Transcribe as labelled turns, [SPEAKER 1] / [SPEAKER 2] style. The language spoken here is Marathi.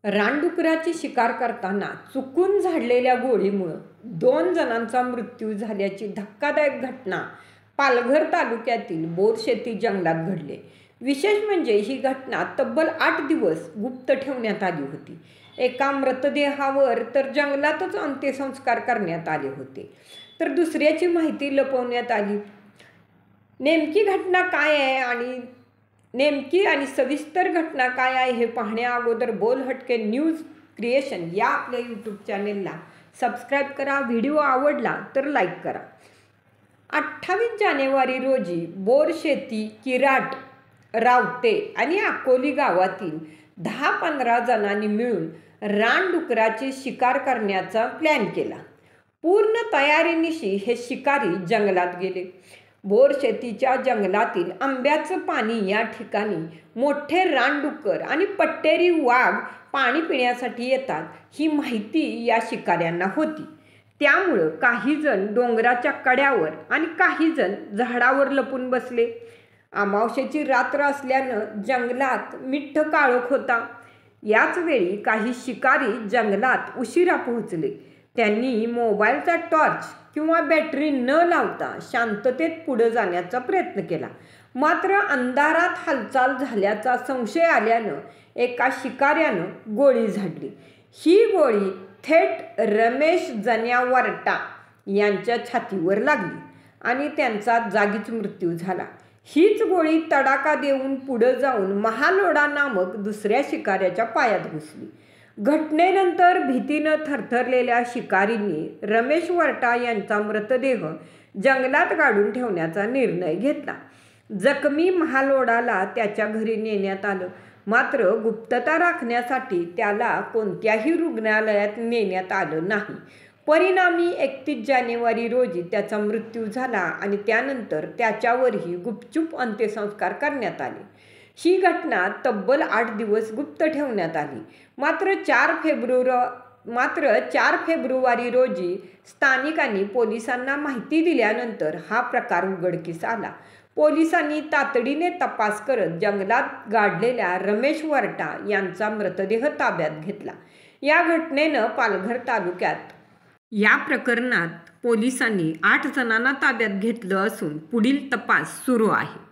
[SPEAKER 1] रानडुकराची शिकार करताना चुकून झाडलेल्या गोळीमुळं 2 जणांचा मृत्यू झाल्याची धक्कादायक घटना पालघर तालुक्यातील बोरशेती जंगलात घडली. विशेष म्हणजे ही घटना तब्बल 8 दिवस गुप्त ठेवण्यात आली होती. एका मृतदेहावर तर जंगलातच अंत्यसंस्कार करण्यात आले होते, तर दुसऱ्याची माहिती लपवण्यात आली. नेमकी घटना काय आहे आणि सविस्तर घटना काय आहे हे पाहण्या अगोदर बोल हटके न्यूज क्रिएशन या आपल्या यूट्यूब चॅनेलला सबस्क्राईब करा. व्हिडिओ आवडला तर लाईक करा. 28 जानेवारी रोजी बोरशेती, किराट, रावते आणि अकोली गावातील 10-15 जणांनी मिळून रानडुकराची शिकार करण्याचा प्लॅन केला. पूर्ण तयारीनिशी हे शिकारी जंगलात गेले. बोरशेतीच्या जंगलातील आंब्याचं पाणी या ठिकाणी मोठे रानडुक्कर आणि पट्टेरी वाघ पाणी पिण्यासाठी येतात ही माहिती या शिकाऱ्यांना होती. त्यामुळं काही जण डोंगराच्या कड्यावर आणि काही जण झाडावर लपून बसले. अमावस्येची रात्र असल्यानं जंगलात मिट्ट काळोख होता. याच वेळी काही शिकारी जंगलात उशिरा पोहोचले. त्यांनी मोबाईलचा टॉर्च किंवा बॅटरी न लावता शांततेत पुढे जाण्याचा प्रयत्न केला. मात्र अंधारात हालचाल झाल्याचा संशय आल्यानं एका शिकाऱ्यानं गोळी झाडली. ही गोळी थेट रमेश जन्यावरटा यांच्या छातीवर लागली आणि त्यांचा जागीच मृत्यू झाला. हीच गोळी तडाखा देऊन पुढे जाऊन महालोडा नामक दुसऱ्या शिकाऱ्याच्या पायात घुसली. घटनेनंतर भीतीनं थरथरलेल्या शिकारींनी रमेश वरटा यांचा मृतदेह जंगलात गाडून ठेवण्याचा निर्णय घेतला. जखमी महालोडाला त्याच्या घरी नेण्यात आलं. मात्र गुप्तता राखण्यासाठी त्याला कोणत्याही रुग्णालयात नेण्यात आलं नाही. परिणामी 31 जानेवारी रोजी त्याचा मृत्यू झाला आणि त्यानंतर त्याच्यावरही गुपचूप अंत्यसंस्कार करण्यात आले. ही घटना तब्बल 8 दिवस गुप्त ठेवण्यात आली. मात्र 4 फेब्रुवारी रोजी स्थानिकांनी पोलिसांना माहिती दिल्यानंतर हा प्रकार उघडकीस आला. पोलिसांनी तातडीने तपास करत जंगलात गाडलेल्या रमेश वरटा यांचा मृतदेह ताब्यात घेतला. या घटनेनं पालघर तालुक्यात या प्रकरणात पोलिसांनी 8 जणांना ताब्यात घेतलं असून पुढील तपास सुरू आहे.